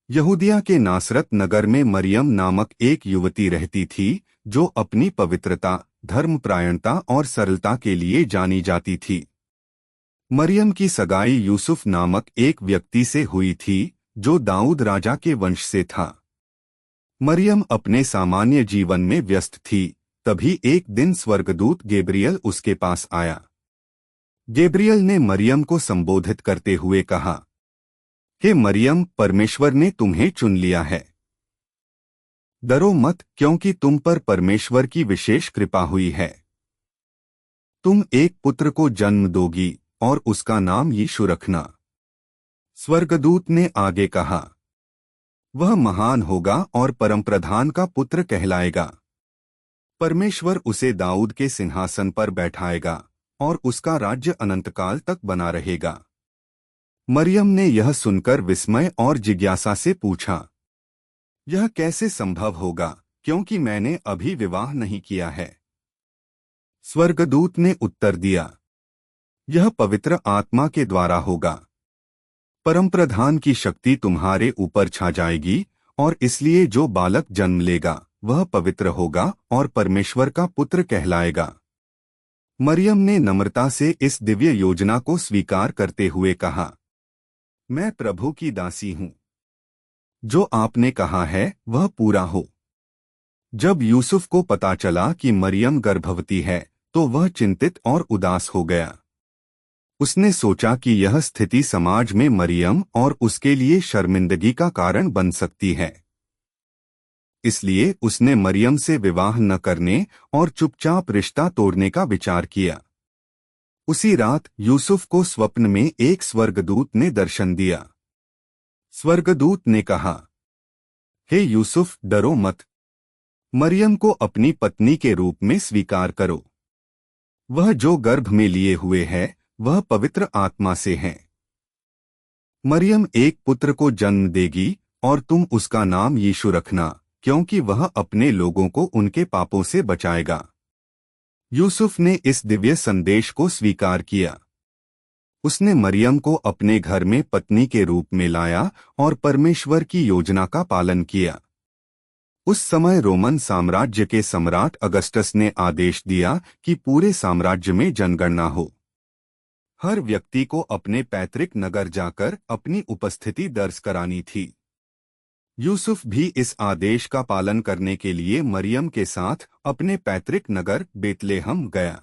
यहूदिया के नासरत नगर में मरियम नामक एक युवती रहती थी जो अपनी पवित्रता, धर्मपरायणता और सरलता के लिए जानी जाती थी। मरियम की सगाई यूसुफ नामक एक व्यक्ति से हुई थी जो दाऊद राजा के वंश से था। मरियम अपने सामान्य जीवन में व्यस्त थी, तभी एक दिन स्वर्गदूत गैब्रियल उसके पास आया। गैब्रियल ने मरियम को संबोधित करते हुए कहा, हे मरियम, परमेश्वर ने तुम्हें चुन लिया है। डरो मत, क्योंकि तुम पर परमेश्वर की विशेष कृपा हुई है। तुम एक पुत्र को जन्म दोगी और उसका नाम यीशु रखना। स्वर्गदूत ने आगे कहा, वह महान होगा और परमप्रधान का पुत्र कहलाएगा। परमेश्वर उसे दाऊद के सिंहासन पर बैठाएगा और उसका राज्य अनंतकाल तक बना रहेगा। मरियम ने यह सुनकर विस्मय और जिज्ञासा से पूछा, यह कैसे संभव होगा, क्योंकि मैंने अभी विवाह नहीं किया है। स्वर्गदूत ने उत्तर दिया, यह पवित्र आत्मा के द्वारा होगा। परमप्रधान की शक्ति तुम्हारे ऊपर छा जाएगी और इसलिए जो बालक जन्म लेगा वह पवित्र होगा और परमेश्वर का पुत्र कहलाएगा। मरियम ने नम्रता से इस दिव्य योजना को स्वीकार करते हुए कहा, मैं प्रभु की दासी हूँ। जो आपने कहा है वह पूरा हो। जब यूसुफ को पता चला कि मरियम गर्भवती है तो वह चिंतित और उदास हो गया। उसने सोचा कि यह स्थिति समाज में मरियम और उसके लिए शर्मिंदगी का कारण बन सकती है। इसलिए उसने मरियम से विवाह न करने और चुपचाप रिश्ता तोड़ने का विचार किया। उसी रात यूसुफ को स्वप्न में एक स्वर्गदूत ने दर्शन दिया। स्वर्गदूत ने कहा, हे यूसुफ, डरो मत। मरियम को अपनी पत्नी के रूप में स्वीकार करो। वह जो गर्भ में लिए हुए है वह पवित्र आत्मा से है। मरियम एक पुत्र को जन्म देगी और तुम उसका नाम यीशु रखना, क्योंकि वह अपने लोगों को उनके पापों से बचाएगा। यूसुफ ने इस दिव्य संदेश को स्वीकार किया। उसने मरियम को अपने घर में पत्नी के रूप में लाया और परमेश्वर की योजना का पालन किया। उस समय रोमन साम्राज्य के सम्राट अगस्टस ने आदेश दिया कि पूरे साम्राज्य में जनगणना हो। हर व्यक्ति को अपने पैतृक नगर जाकर अपनी उपस्थिति दर्ज करानी थी। यूसुफ भी इस आदेश का पालन करने के लिए मरियम के साथ अपने पैतृक नगर बेतलेहम गया।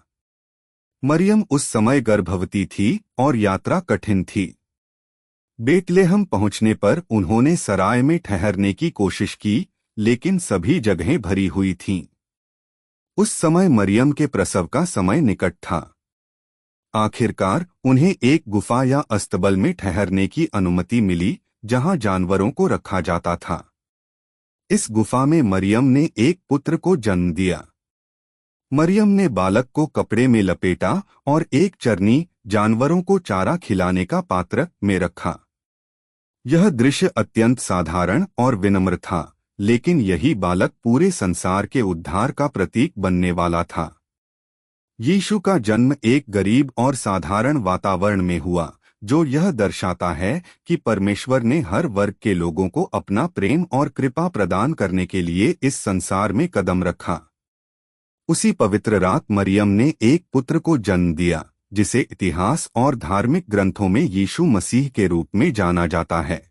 मरियम उस समय गर्भवती थी और यात्रा कठिन थी। बेतलेहम पहुंचने पर उन्होंने सराय में ठहरने की कोशिश की, लेकिन सभी जगहें भरी हुई थीं। उस समय मरियम के प्रसव का समय निकट था। आखिरकार उन्हें एक गुफा या अस्तबल में ठहरने की अनुमति मिली, जहां जानवरों को रखा जाता था। इस गुफा में मरियम ने एक पुत्र को जन्म दिया। मरियम ने बालक को कपड़े में लपेटा और एक चरनी जानवरों को चारा खिलाने का पात्र में रखा। यह दृश्य अत्यंत साधारण और विनम्र था, लेकिन यही बालक पूरे संसार के उद्धार का प्रतीक बनने वाला था। यीशु का जन्म एक गरीब और साधारण वातावरण में हुआ, जो यह दर्शाता है कि परमेश्वर ने हर वर्ग के लोगों को अपना प्रेम और कृपा प्रदान करने के लिए इस संसार में कदम रखा। उसी पवित्र रात मरियम ने एक पुत्र को जन्म दिया, जिसे इतिहास और धार्मिक ग्रंथों में यीशु मसीह के रूप में जाना जाता है।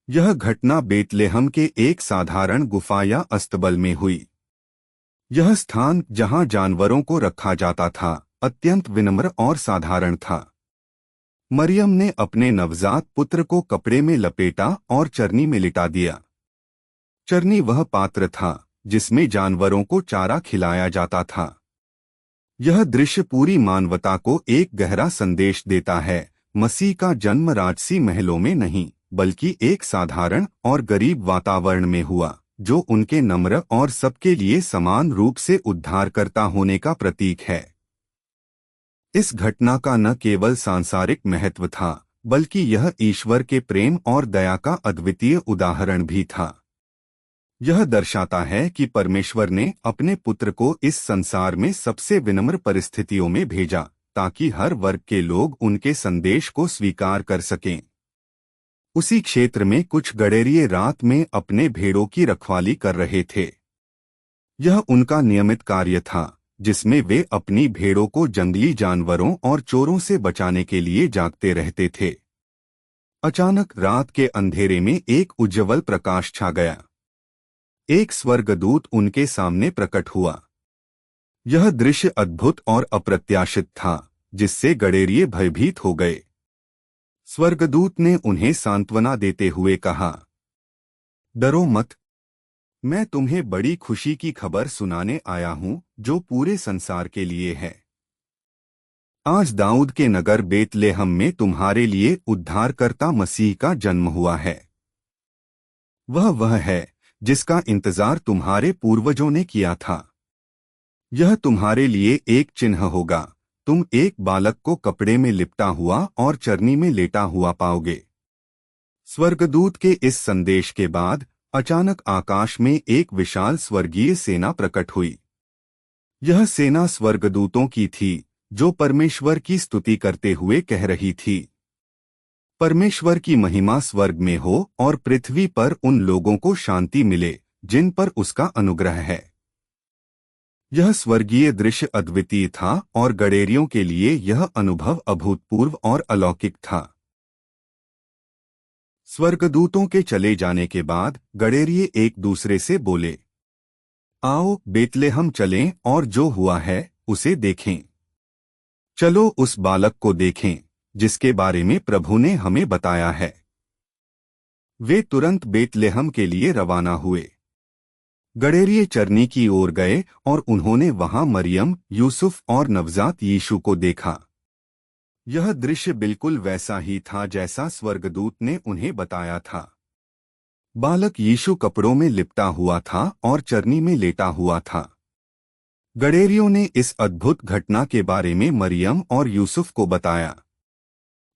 यह घटना बेतलेहम के एक साधारण गुफा या अस्तबल में हुई। यह स्थान जहां जानवरों को रखा जाता था अत्यंत विनम्र और साधारण था। मरियम ने अपने नवजात पुत्र को कपड़े में लपेटा और चरनी में लिटा दिया। चरनी वह पात्र था जिसमें जानवरों को चारा खिलाया जाता था। यह दृश्य पूरी मानवता को एक गहरा संदेश देता है। मसीह का जन्म राजसी महलों में नहीं, बल्कि एक साधारण और गरीब वातावरण में हुआ, जो उनके नम्र और सबके लिए समान रूप से उद्धारकर्ता होने का प्रतीक है। इस घटना का न केवल सांसारिक महत्व था, बल्कि यह ईश्वर के प्रेम और दया का अद्वितीय उदाहरण भी था। यह दर्शाता है कि परमेश्वर ने अपने पुत्र को इस संसार में सबसे विनम्र परिस्थितियों में भेजा, ताकि हर वर्ग के लोग उनके संदेश को स्वीकार कर सकें। उसी क्षेत्र में कुछ गडेरिये रात में अपने भेड़ों की रखवाली कर रहे थे। यह उनका नियमित कार्य था, जिसमें वे अपनी भेड़ों को जंगली जानवरों और चोरों से बचाने के लिए जागते रहते थे। अचानक रात के अंधेरे में एक उज्ज्वल प्रकाश छा गया। एक स्वर्गदूत उनके सामने प्रकट हुआ। यह दृश्य अद्भुत और अप्रत्याशित था, जिससे गडेरिये भयभीत हो गए। स्वर्गदूत ने उन्हें सांत्वना देते हुए कहा, डरो मत, मैं तुम्हें बड़ी खुशी की खबर सुनाने आया हूं जो पूरे संसार के लिए है। आज दाऊद के नगर बेतलेहम में तुम्हारे लिए उद्धारकर्ता मसीह का जन्म हुआ है। वह है जिसका इंतजार तुम्हारे पूर्वजों ने किया था। यह तुम्हारे लिए एक चिन्ह होगा, तुम एक बालक को कपड़े में लिपटा हुआ और चरनी में लेटा हुआ पाओगे। स्वर्गदूत के इस संदेश के बाद अचानक आकाश में एक विशाल स्वर्गीय सेना प्रकट हुई। यह सेना स्वर्गदूतों की थी, जो परमेश्वर की स्तुति करते हुए कह रही थी, परमेश्वर की महिमा स्वर्ग में हो और पृथ्वी पर उन लोगों को शांति मिले जिन पर उसका अनुग्रह है। यह स्वर्गीय दृश्य अद्वितीय था और गडेरियों के लिए यह अनुभव अभूतपूर्व और अलौकिक था। स्वर्गदूतों के चले जाने के बाद गडेरिये एक दूसरे से बोले, आओ बेतलेहम चलें और जो हुआ है उसे देखें। चलो उस बालक को देखें जिसके बारे में प्रभु ने हमें बताया है। वे तुरंत बेतलेहम के लिए रवाना हुए। गडेरिये चरनी की ओर गए और उन्होंने वहां मरियम, यूसुफ और नवजात यीशु को देखा। यह दृश्य बिल्कुल वैसा ही था जैसा स्वर्गदूत ने उन्हें बताया था। बालक यीशु कपड़ों में लिपटा हुआ था और चरनी में लेटा हुआ था। गडेरियों ने इस अद्भुत घटना के बारे में मरियम और यूसुफ को बताया।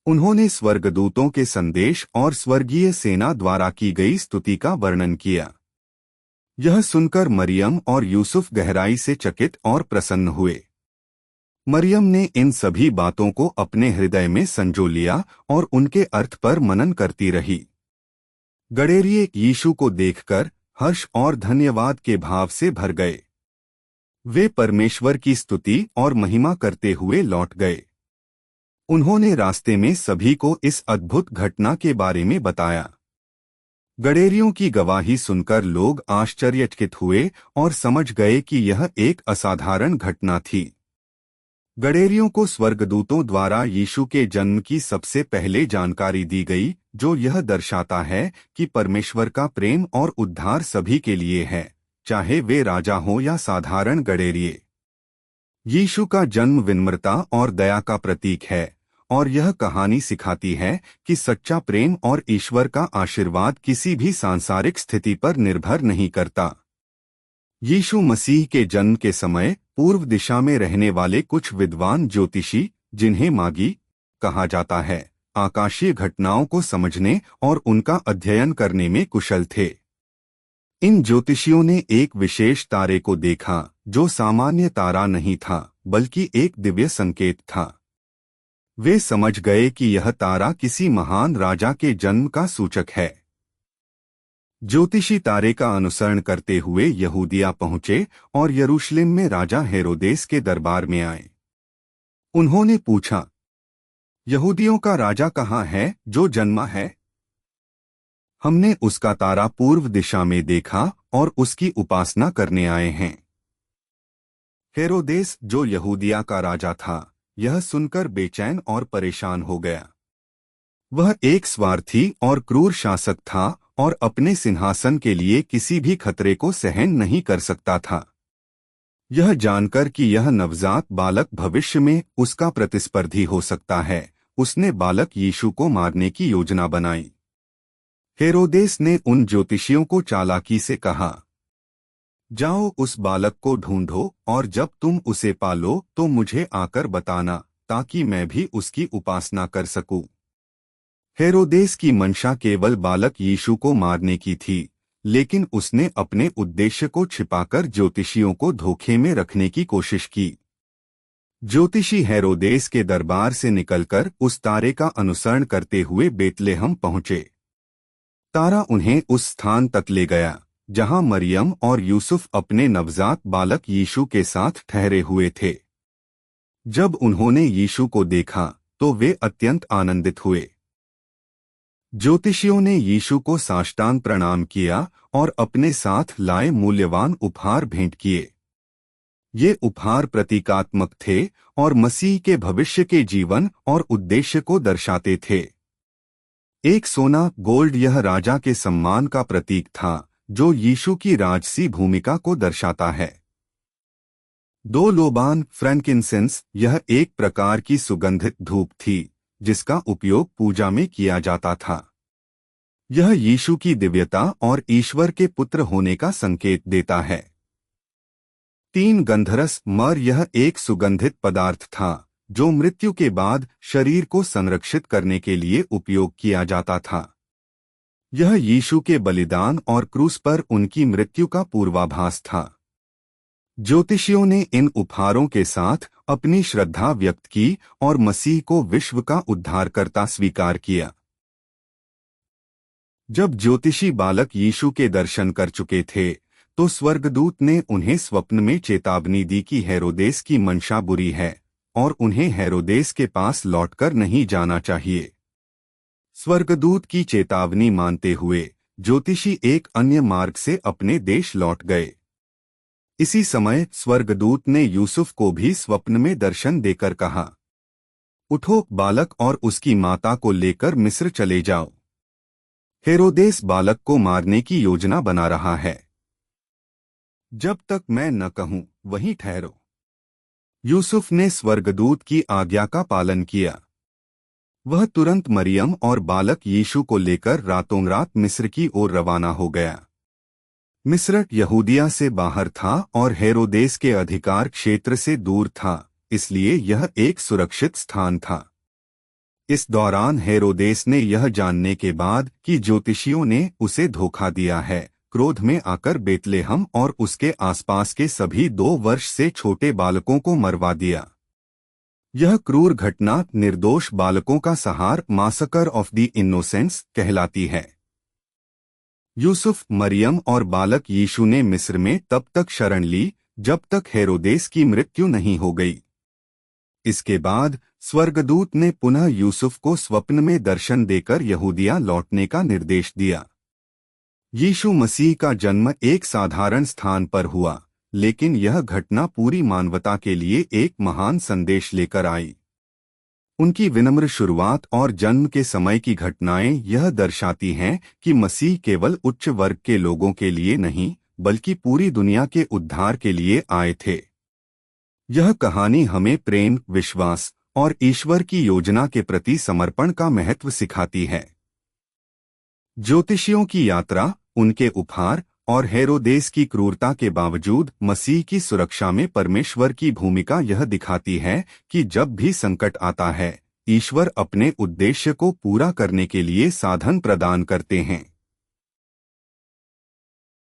उन्होंने स्वर्गदूतों के संदेश और स्वर्गीय सेना द्वारा की गई स्तुति का वर्णन किया। यह सुनकर मरियम और यूसुफ गहराई से चकित और प्रसन्न हुए। मरियम ने इन सभी बातों को अपने हृदय में संजो लिया और उनके अर्थ पर मनन करती रही। गडेरिये यीशु को देखकर हर्ष और धन्यवाद के भाव से भर गए। वे परमेश्वर की स्तुति और महिमा करते हुए लौट गए। उन्होंने रास्ते में सभी को इस अद्भुत घटना के बारे में बताया। गडेरियों की गवाही सुनकर लोग आश्चर्यचकित हुए और समझ गए कि यह एक असाधारण घटना थी। गडेरियों को स्वर्गदूतों द्वारा यीशु के जन्म की सबसे पहले जानकारी दी गई, जो यह दर्शाता है कि परमेश्वर का प्रेम और उद्धार सभी के लिए है, चाहे वे राजा हों या साधारण गडेरिये। यीशु का जन्म विनम्रता और दया का प्रतीक है और यह कहानी सिखाती है कि सच्चा प्रेम और ईश्वर का आशीर्वाद किसी भी सांसारिक स्थिति पर निर्भर नहीं करता। यीशु मसीह के जन्म के समय पूर्व दिशा में रहने वाले कुछ विद्वान ज्योतिषी, जिन्हें मागी कहा जाता है, आकाशीय घटनाओं को समझने और उनका अध्ययन करने में कुशल थे। इन ज्योतिषियों ने एक विशेष तारे को देखा जो सामान्य तारा नहीं था बल्कि एक दिव्य संकेत था। वे समझ गए कि यह तारा किसी महान राजा के जन्म का सूचक है। ज्योतिषी तारे का अनुसरण करते हुए यहूदिया पहुंचे और यरूशलेम में राजा हेरोदेस के दरबार में आए। उन्होंने पूछा, यहूदियों का राजा कहाँ है जो जन्मा है? हमने उसका तारा पूर्व दिशा में देखा और उसकी उपासना करने आए हैं। हेरोदेस, जो यहूदिया का राजा था, यह सुनकर बेचैन और परेशान हो गया। वह एक स्वार्थी और क्रूर शासक था और अपने सिंहासन के लिए किसी भी खतरे को सहन नहीं कर सकता था। यह जानकर कि यह नवजात बालक भविष्य में उसका प्रतिस्पर्धी हो सकता है, उसने बालक यीशु को मारने की योजना बनाई। हेरोदेस ने उन ज्योतिषियों को चालाकी से कहा, जाओ उस बालक को ढूंढो और जब तुम उसे पालो तो मुझे आकर बताना, ताकि मैं भी उसकी उपासना कर सकूं। हेरोदेस की मंशा केवल बालक यीशु को मारने की थी, लेकिन उसने अपने उद्देश्य को छिपाकर ज्योतिषियों को धोखे में रखने की कोशिश की। ज्योतिषी हेरोदेस के दरबार से निकलकर उस तारे का अनुसरण करते हुए बेतलेहम पहुंचे। तारा उन्हें उस स्थान तक ले गया जहां मरियम और यूसुफ अपने नवजात बालक यीशु के साथ ठहरे हुए थे। जब उन्होंने यीशु को देखा तो वे अत्यंत आनंदित हुए। ज्योतिषियों ने यीशु को साष्टांग प्रणाम किया और अपने साथ लाए मूल्यवान उपहार भेंट किए। ये उपहार प्रतीकात्मक थे और मसीह के भविष्य के जीवन और उद्देश्य को दर्शाते थे। एक सोना गोल्ड यह राजा के सम्मान का प्रतीक था जो यीशु की राजसी भूमिका को दर्शाता है। 2 लोबान फ्रैंकिंसेंस यह एक प्रकार की सुगंधित धूप थी जिसका उपयोग पूजा में किया जाता था। यह यीशु की दिव्यता और ईश्वर के पुत्र होने का संकेत देता है। 3 गंधरस मर यह एक सुगंधित पदार्थ था जो मृत्यु के बाद शरीर को संरक्षित करने के लिए उपयोग किया जाता था। यह यीशु के बलिदान और क्रूस पर उनकी मृत्यु का पूर्वाभास था। ज्योतिषियों ने इन उपहारों के साथ अपनी श्रद्धा व्यक्त की और मसीह को विश्व का उद्धारकर्ता स्वीकार किया। जब ज्योतिषी बालक यीशु के दर्शन कर चुके थे तो स्वर्गदूत ने उन्हें स्वप्न में चेतावनी दी कि हेरोदेस की मंशा बुरी है और उन्हें हेरोदेस के पास लौटकर नहीं जाना चाहिए। स्वर्गदूत की चेतावनी मानते हुए ज्योतिषी एक अन्य मार्ग से अपने देश लौट गए। इसी समय स्वर्गदूत ने यूसुफ को भी स्वप्न में दर्शन देकर कहा, उठो, बालक और उसकी माता को लेकर मिस्र चले जाओ। हेरोदेस बालक को मारने की योजना बना रहा है। जब तक मैं न कहूं वहीं ठहरो। यूसुफ ने स्वर्गदूत की आज्ञा का पालन किया। वह तुरंत मरियम और बालक यीशु को लेकर रातों रात मिस्र की ओर रवाना हो गया। मिस्र यहूदिया से बाहर था और हेरोदेस के अधिकार क्षेत्र से दूर था, इसलिए यह एक सुरक्षित स्थान था। इस दौरान हेरोदेस ने यह जानने के बाद कि ज्योतिषियों ने उसे धोखा दिया है, क्रोध में आकर बेतलेहम और उसके आसपास के सभी 2 वर्ष से छोटे बालकों को मरवा दिया। यह क्रूर घटना निर्दोष बालकों का संहार मासकर ऑफ द इनोसेंट्स कहलाती है। यूसुफ, मरियम और बालक यीशु ने मिस्र में तब तक शरण ली जब तक हेरोदेस की मृत्यु नहीं हो गई। इसके बाद स्वर्गदूत ने पुनः यूसुफ को स्वप्न में दर्शन देकर यहूदिया लौटने का निर्देश दिया। यीशु मसीह का जन्म एक साधारण स्थान पर हुआ, लेकिन यह घटना पूरी मानवता के लिए एक महान संदेश लेकर आई। उनकी विनम्र शुरुआत और जन्म के समय की घटनाएं यह दर्शाती हैं कि मसीह केवल उच्च वर्ग के लोगों के लिए नहीं, बल्कि पूरी दुनिया के उद्धार के लिए आए थे। यह कहानी हमें प्रेम, विश्वास और ईश्वर की योजना के प्रति समर्पण का महत्व सिखाती है। ज्योतिषियों की यात्रा, उनके उपहार और हेरोदेस की क्रूरता के बावजूद मसीह की सुरक्षा में परमेश्वर की भूमिका यह दिखाती है कि जब भी संकट आता है, ईश्वर अपने उद्देश्य को पूरा करने के लिए साधन प्रदान करते हैं।